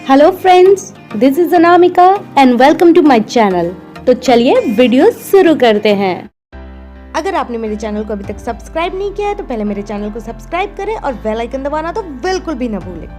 Hello friends, this is Anamika and welcome to my channel. तो चलिए video शुरू करते हैं। अगर आपने मेरे चैनल को अभी तक सब्सक्राइब नहीं किया है तो पहले मेरे चैनल को सब्सक्राइब करें और बेल आइकन दबाना तो बिल्कुल भी ना भूलें।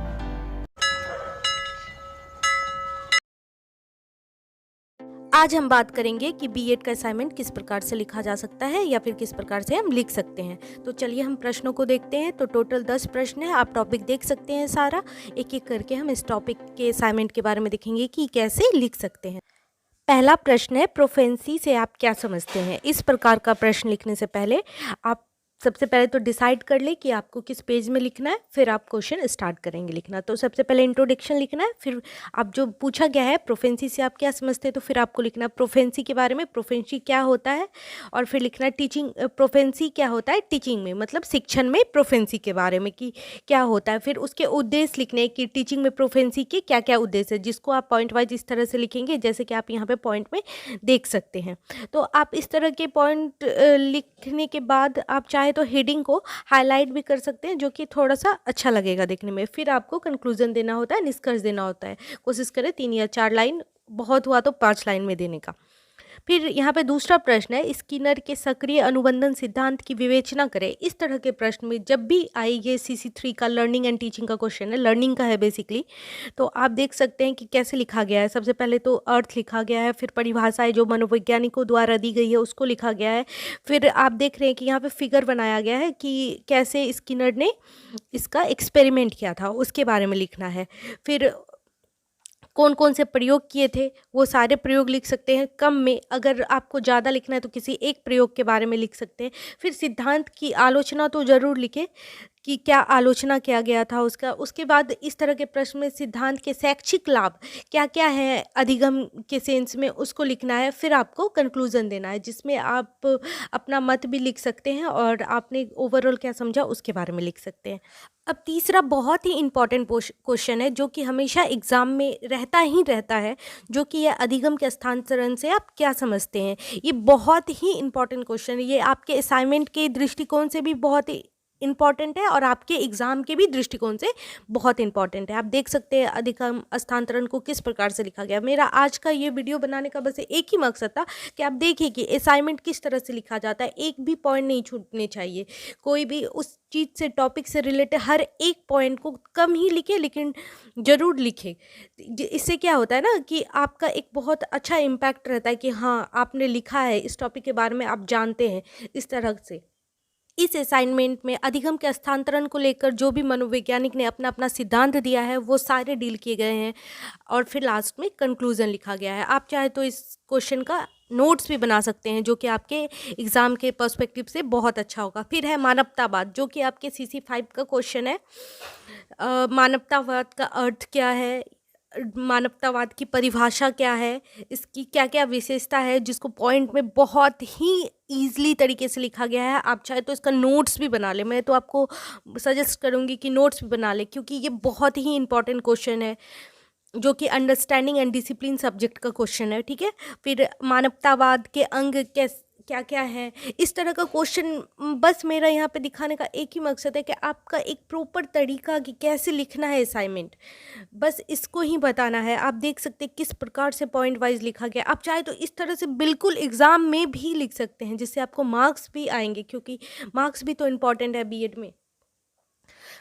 आज हम बात करेंगे कि बीएड का असाइनमेंट किस प्रकार से लिखा जा सकता है या फिर किस प्रकार से हम लिख सकते हैं। तो चलिए हम प्रश्नों को देखते हैं। तो टोटल 10 प्रश्न है, आप टॉपिक देख सकते हैं सारा। एक एक करके हम इस टॉपिक के असाइनमेंट के बारे में देखेंगे कि कैसे लिख सकते हैं। पहला प्रश्न है, प्रोफेंसी से आप क्या समझते हैं। इस प्रकार का प्रश्न लिखने से पहले आप सबसे पहले तो डिसाइड कर ले कि आपको किस पेज में लिखना है, फिर आप क्वेश्चन स्टार्ट करेंगे लिखना। तो सबसे पहले इंट्रोडक्शन लिखना है, फिर आप जो पूछा गया है प्रोफेंसी से आप क्या समझते हैं, तो फिर आपको लिखना प्रोफेंसी के बारे में, प्रोफेंसी क्या होता है। और फिर लिखना टीचिंग, प्रोफेंसी क्या होता है टीचिंग में, मतलब शिक्षण में प्रोफेंसी के बारे में कि क्या होता है। फिर उसके उद्देश्य लिखने कि टीचिंग में प्रोफेंसी के क्या क्या उद्देश्य है, जिसको आप पॉइंट वाइज इस तरह से लिखेंगे जैसे कि आप यहाँ पे पॉइंट में देख सकते हैं। तो आप इस तरह के पॉइंट लिखने के बाद आप चाहे तो हेडिंग को हाईलाइट भी कर सकते हैं, जो कि थोड़ा सा अच्छा लगेगा देखने में। फिर आपको कंक्लूजन देना होता है, निष्कर्ष देना होता है। कोशिश करें 3 या 4 लाइन, बहुत हुआ तो 5 लाइन में देने का। फिर यहाँ पे दूसरा प्रश्न है, स्किनर के सक्रिय अनुबंधन सिद्धांत की विवेचना करें। इस तरह के प्रश्न में जब भी आए, ये CC3 का लर्निंग एंड टीचिंग का क्वेश्चन है, लर्निंग का है बेसिकली। तो आप देख सकते हैं कि कैसे लिखा गया है। सबसे पहले तो अर्थ लिखा गया है, फिर परिभाषाएं जो मनोवैज्ञानिकों द्वारा दी गई है उसको लिखा गया है। फिर आप देख रहे हैं कि यहाँ पे फिगर बनाया गया है कि कैसे स्किनर ने इसका एक्सपेरिमेंट किया था, उसके बारे में लिखना है। फिर कौन कौन से प्रयोग किए थे वो सारे प्रयोग लिख सकते हैं। कम में अगर आपको ज़्यादा लिखना है तो किसी एक प्रयोग के बारे में लिख सकते हैं। फिर सिद्धांत की आलोचना तो ज़रूर लिखें कि क्या आलोचना किया गया था उसका। उसके बाद इस तरह के प्रश्न में सिद्धांत के शैक्षिक लाभ क्या क्या है अधिगम के सेंस में, उसको लिखना है। फिर आपको कंक्लूजन देना है जिसमें आप अपना मत भी लिख सकते हैं और आपने ओवरऑल क्या समझा उसके बारे में लिख सकते हैं। अब तीसरा बहुत ही इम्पॉर्टेंट क्वेश्चन है जो कि हमेशा एग्जाम में रहता ही रहता है, जो कि यह अधिगम के स्थानांतरण से आप क्या समझते हैं। ये बहुत ही इम्पॉर्टेंट क्वेश्चन है, ये आपके असाइनमेंट के दृष्टिकोण से भी बहुत ही इम्पॉर्टेंट है और आपके एग्जाम के भी दृष्टिकोण से बहुत इंपॉर्टेंट है। आप देख सकते हैं अधिगम स्थानांतरण को किस प्रकार से लिखा गया। मेरा आज का ये वीडियो बनाने का बस एक ही मकसद था कि आप देखिए कि असाइनमेंट किस तरह से लिखा जाता है, एक भी पॉइंट नहीं छूटने चाहिए। कोई भी उस चीज़ से, टॉपिक से रिलेटेड हर एक पॉइंट को कम ही लिखे लेकिन ज़रूर लिखे। इससे क्या होता है ना कि आपका एक बहुत अच्छा इम्पैक्ट रहता है कि हाँ आपने लिखा है, इस टॉपिक के बारे में आप जानते हैं। इस तरह से इस असाइनमेंट में अधिगम के स्थानांतरण को लेकर जो भी मनोवैज्ञानिक ने अपना अपना सिद्धांत दिया है वो सारे डील किए गए हैं और फिर लास्ट में कंक्लूजन लिखा गया है। आप चाहे तो इस क्वेश्चन का नोट्स भी बना सकते हैं जो कि आपके एग्ज़ाम के पर्सपेक्टिव से बहुत अच्छा होगा। फिर है मानवतावाद, जो कि आपके CC5 का क्वेश्चन है। मानवतावाद का अर्थ क्या है, मानवतावाद की परिभाषा क्या है, इसकी क्या क्या विशेषता है, जिसको पॉइंट में बहुत ही ईजिली तरीके से लिखा गया है। आप चाहे तो इसका नोट्स भी बना लें, मैं तो आपको सजेस्ट करूँगी कि नोट्स भी बना लें क्योंकि ये बहुत ही इंपॉर्टेंट क्वेश्चन है जो कि अंडरस्टैंडिंग एंड डिसिप्लिन सब्जेक्ट का क्वेश्चन है। ठीक है, फिर मानवतावाद के अंग क्या क्या है, इस तरह का क्वेश्चन। बस मेरा यहाँ पे दिखाने का एक ही मकसद है कि आपका एक प्रॉपर तरीका कि कैसे लिखना है असाइनमेंट, बस इसको ही बताना है। आप देख सकते हैं किस प्रकार से पॉइंट वाइज लिखा गया। आप चाहे तो इस तरह से बिल्कुल एग्ज़ाम में भी लिख सकते हैं जिससे आपको मार्क्स भी आएंगे, क्योंकि मार्क्स भी तो इम्पॉर्टेंट है बीएड में।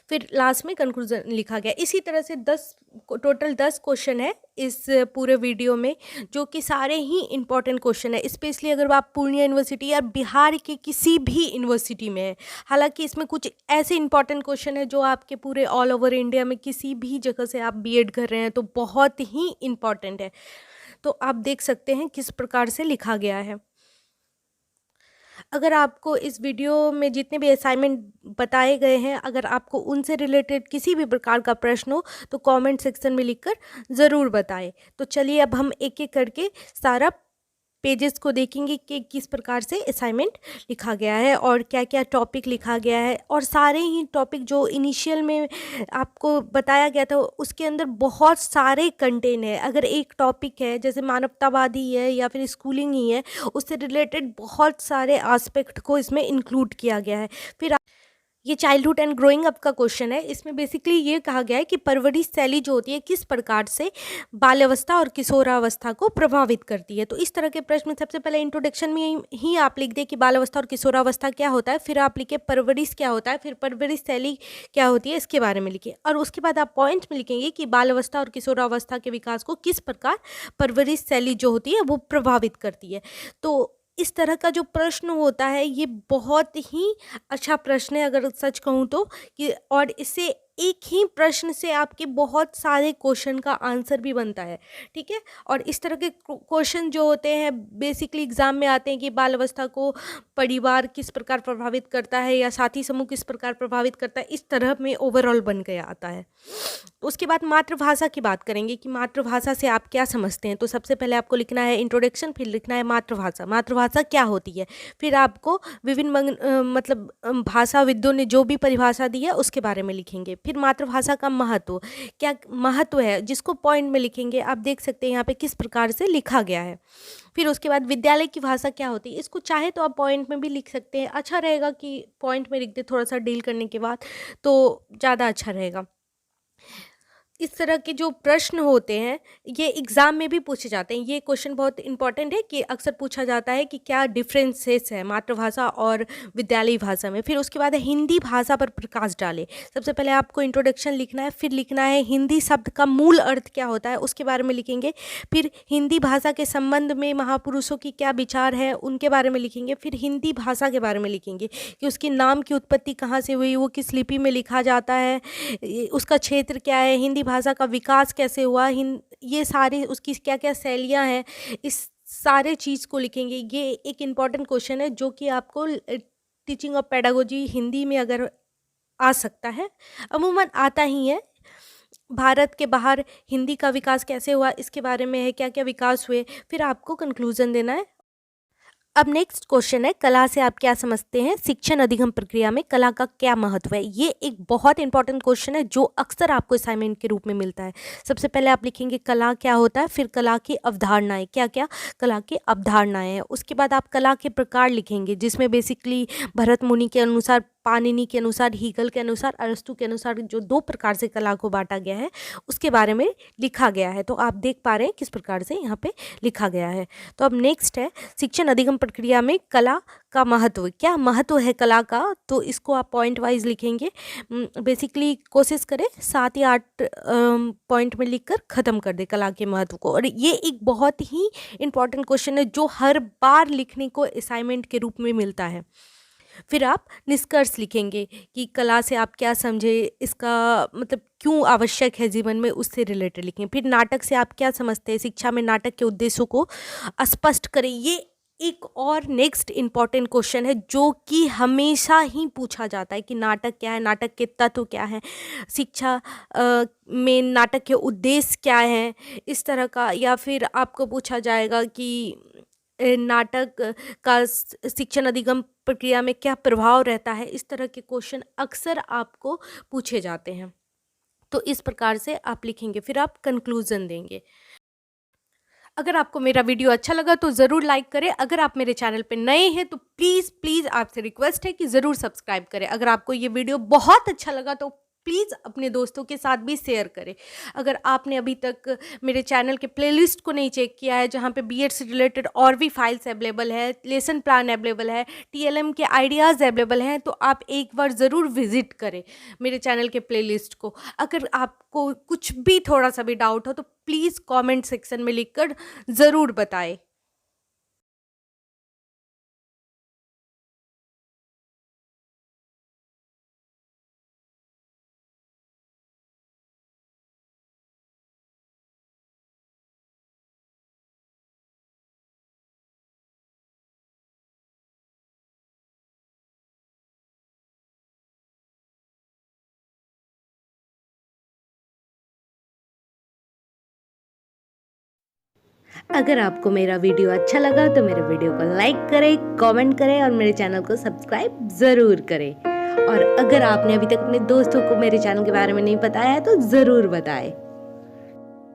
फिर लास्ट में कंक्लूजन लिखा गया। इसी तरह से टोटल 10 क्वेश्चन है इस पूरे वीडियो में, जो कि सारे ही इंपॉर्टेंट क्वेश्चन है। स्पेशली अगर आप पूर्णिया यूनिवर्सिटी या बिहार के किसी भी यूनिवर्सिटी में है, हालांकि इसमें कुछ ऐसे इंपॉर्टेंट क्वेश्चन है जो आपके पूरे ऑल ओवर इंडिया में किसी भी जगह से आप बीएड कर रहे हैं तो बहुत ही इंपॉर्टेंट है। तो आप देख सकते हैं किस प्रकार से लिखा गया है। अगर आपको इस वीडियो में जितने भी असाइनमेंट बताए गए हैं, अगर आपको उनसे रिलेटेड किसी भी प्रकार का प्रश्न हो तो कमेंट सेक्शन में लिखकर ज़रूर बताएं। तो चलिए अब हम एक एक करके सारा पेजेस को देखेंगे कि किस प्रकार से असाइनमेंट लिखा गया है और क्या क्या टॉपिक लिखा गया है। और सारे ही टॉपिक जो इनिशियल में आपको बताया गया था उसके अंदर बहुत सारे कंटेंट है। अगर एक टॉपिक है जैसे मानवतावादी है या फिर स्कूलिंग ही है, उससे रिलेटेड बहुत सारे एस्पेक्ट को इसमें इंक्लूड किया गया है। फिर ये चाइल्डहुड एंड ग्रोइंग अप का क्वेश्चन है। इसमें बेसिकली ये कहा गया है कि परवरिश शैली जो होती है किस प्रकार से बाल्यावस्था और किशोरावस्था को प्रभावित करती है। तो इस तरह के प्रश्न सबसे पहले इंट्रोडक्शन में ही आप लिख दें कि बाल्यावस्था और किशोरावस्था क्या होता है, फिर आप लिखिए परवरिश क्या होता है, फिर परवरिश शैली क्या होती है, इसके बारे में लिखिए। और उसके बाद आप पॉइंट में लिखेंगे कि बाल्यावस्था और किशोरावस्था के विकास को किस प्रकार परवरिश शैली जो होती है वो प्रभावित करती है। तो इस तरह का जो प्रश्न होता है ये बहुत ही अच्छा प्रश्न है अगर सच कहूँ तो, कि और इससे एक ही प्रश्न से आपके बहुत सारे क्वेश्चन का आंसर भी बनता है, ठीक है। और इस तरह के क्वेश्चन जो होते हैं बेसिकली एग्जाम में आते हैं कि बाल अवस्था को परिवार किस प्रकार प्रभावित करता है या साथी समूह किस प्रकार प्रभावित करता है, इस तरह में ओवरऑल बन गया आता है। उसके बाद मातृभाषा की बात करेंगे कि मातृभाषा से आप क्या समझते हैं। तो सबसे पहले आपको लिखना है इंट्रोडक्शन, फिर लिखना है मातृभाषा, मातृभाषा क्या होती है, फिर आपको विभिन्न मतलब भाषाविदों ने जो भी परिभाषा दी है उसके बारे में लिखेंगे। फिर मातृभाषा का महत्व, क्या महत्व है जिसको पॉइंट में लिखेंगे। आप देख सकते हैं यहाँ पे किस प्रकार से लिखा गया है। फिर उसके बाद विद्यालय की भाषा क्या होती है, इसको चाहे तो आप पॉइंट में भी लिख सकते हैं। अच्छा रहेगा कि पॉइंट में लिख दे थोड़ा सा डील करने के बाद, तो ज़्यादा अच्छा रहेगा। इस तरह के जो प्रश्न होते हैं ये एग्ज़ाम में भी पूछे जाते हैं। ये क्वेश्चन बहुत इंपॉर्टेंट है कि अक्सर पूछा जाता है कि क्या डिफरेंसेस है मातृभाषा और विद्यालयी भाषा में। फिर उसके बाद हिंदी भाषा पर प्रकाश डालें। सबसे पहले आपको इंट्रोडक्शन लिखना है, फिर लिखना है हिंदी शब्द का मूल अर्थ क्या होता है उसके बारे में लिखेंगे। फिर हिंदी भाषा के संबंध में महापुरुषों की क्या विचार है उनके बारे में लिखेंगे। फिर हिंदी भाषा के बारे में लिखेंगे कि उसके नाम की उत्पत्ति कहाँ से हुई, वो किस लिपि में लिखा जाता है, उसका क्षेत्र क्या है, हिंदी भाषा का विकास कैसे हुआ, ये सारी उसकी क्या क्या शैलियाँ हैं, इस सारे चीज़ को लिखेंगे। ये एक इम्पॉर्टेंट क्वेश्चन है जो कि आपको टीचिंग ऑफ पेडागोजी हिंदी में अगर आ सकता है, अमूमन आता ही है। भारत के बाहर हिंदी का विकास कैसे हुआ इसके बारे में है, क्या क्या विकास हुए, फिर आपको कंक्लूजन देना है। अब नेक्स्ट क्वेश्चन है कला से आप क्या समझते हैं, शिक्षण अधिगम प्रक्रिया में कला का क्या महत्व है। ये एक बहुत इंपॉर्टेंट क्वेश्चन है जो अक्सर आपको असाइनमेंट के रूप में मिलता है। सबसे पहले आप लिखेंगे कला क्या होता है, फिर कला की अवधारणाएं, क्या क्या कला की अवधारणाएं हैं। उसके बाद आप कला के प्रकार लिखेंगे जिसमें बेसिकली भरत मुनि के अनुसार, पाणिनि के अनुसार, हीगल के अनुसार, अरस्तु के अनुसार जो 2 प्रकार से कला को बांटा गया है उसके बारे में लिखा गया है। तो आप देख पा रहे हैं किस प्रकार से यहाँ पे लिखा गया है। तो अब नेक्स्ट है शिक्षण अधिगम प्रक्रिया में कला का महत्व, क्या महत्व है कला का, तो इसको आप पॉइंट वाइज लिखेंगे। बेसिकली कोशिश करें 7 या 8 पॉइंट में लिखकर ख़त्म कर दे कला के महत्व को। और ये एक बहुत ही इंपॉर्टेंट क्वेश्चन है जो हर बार लिखने को असाइनमेंट के रूप में मिलता है। फिर आप निष्कर्ष लिखेंगे कि कला से आप क्या समझे, इसका मतलब क्यों आवश्यक है जीवन में, उससे रिलेटेड लिखेंगे। फिर नाटक से आप क्या समझते हैं, शिक्षा में नाटक के उद्देश्यों को स्पष्ट करें। ये एक और नेक्स्ट इम्पॉर्टेंट क्वेश्चन है जो कि हमेशा ही पूछा जाता है कि नाटक क्या है, नाटक के तत्व क्या हैं, शिक्षा में नाटक के उद्देश्य क्या हैं, इस तरह का। या फिर आपको पूछा जाएगा कि नाटक का शिक्षण अधिगम प्रक्रिया में क्या प्रभाव रहता है। इस तरह के क्वेश्चन अक्सर आपको पूछे जाते हैं। तो इस प्रकार से आप लिखेंगे, फिर आप कंक्लूजन देंगे। अगर आपको मेरा वीडियो अच्छा लगा तो ज़रूर लाइक करें। अगर आप मेरे चैनल पे नए हैं तो प्लीज़ आपसे रिक्वेस्ट है कि ज़रूर सब्सक्राइब करें। अगर आपको ये वीडियो बहुत अच्छा लगा तो प्लीज़ अपने दोस्तों के साथ भी शेयर करें। अगर आपने अभी तक मेरे चैनल के प्लेलिस्ट को नहीं चेक किया है जहाँ पे बीएड से रिलेटेड और भी फाइल्स अवेलेबल है, लेसन प्लान अवेलेबल है, टीएलएम के आइडियाज़ अवेलेबल हैं, तो आप एक बार ज़रूर विज़िट करें मेरे चैनल के प्लेलिस्ट को। अगर आपको कुछ भी थोड़ा सा भी डाउट हो तो प्लीज़ कमेंट सेक्शन में लिखकर ज़रूर बताएं। अगर आपको मेरा वीडियो अच्छा लगा तो मेरे वीडियो को लाइक करें, कमेंट करें और मेरे चैनल को सब्सक्राइब ज़रूर करें। और अगर आपने अभी तक अपने दोस्तों को मेरे चैनल के बारे में नहीं बताया है तो ज़रूर बताएं।